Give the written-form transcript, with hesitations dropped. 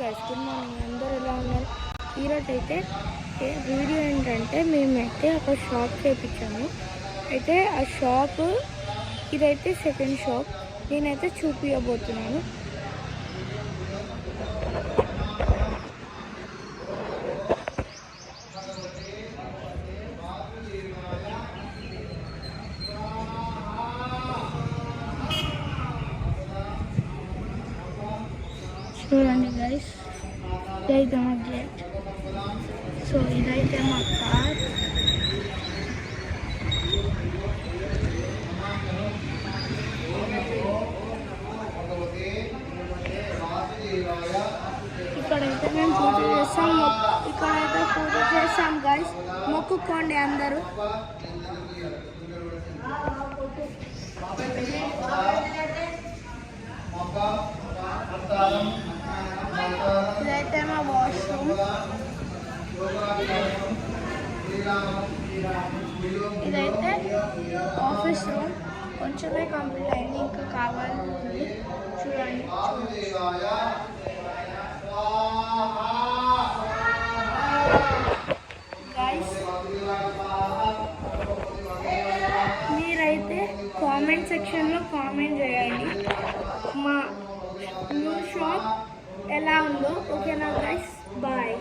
Guys, good morning. అందరూ ఎలా ఉన్నారు? ఈరోజు అయితే వీడియో ఏంటంటే మేమైతే ఒక షాప్ చేయించాము. అయితే ఆ షాప్ ఇదైతే సెకండ్ షాప్. నేనైతే చూపించబోతున్నాను. చూడండి గైస్, ఇదైతే మా గేట్. సో ఇదైతే మా కార్. ఇక్కడైతే మేము పూజ చేస్తాం. ఇక్కడైతే పూజ చేస్తాం గైస్. మొక్కుకోండి అందరూ. ఇదైతే మా వాష్రూమ్. ఇదైతే ఆఫీస్ రూమ్. కొంచెమే కంప్లీట్ అయింది, ఇంకా కావాలి. చూడండి గైస్, మీరైతే కామెంట్ సెక్షన్లో కామెంట్ చేయండి మా న్యూ షాప్ ఎలా ఉందో. ఓకేనా గైస్, బాయ్.